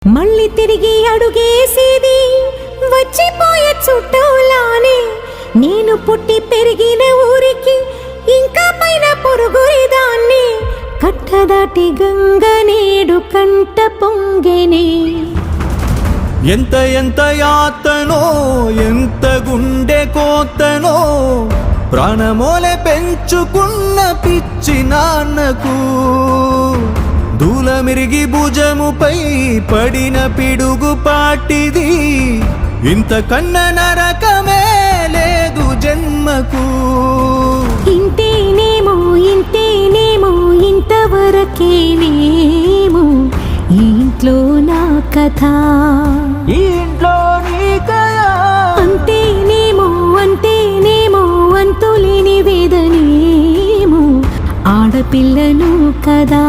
మళ్ళీ తిరిగి అడుగేసేది వచ్చిపోయే చుట్టూలానే నేను పుట్టి పెరిగిన ఊరికి ఇంకా పైన పొరుగురిదాన్ని కట్టదాటి గంగ నేడు కంట పొంగెనే ఎంత ఎంత యాతనో ఎంత గుండె కోతనో ప్రాణమోలే పెంచుకున్న పిచ్చి నాన్నకు దూలమిరిగి భుజముపై పడిన పిడుగు పాటిది ఇంతకన్న నరకమే లేదు జన్మకు ఇంతేనేమో ఇంతవరకేనేమో ఈ ఇంట్లో నా కథ ఈ ఇంట్లో నీ కథ అంతేనేమో అంతులేని వేదనేమో ఆడపిల్లను కదా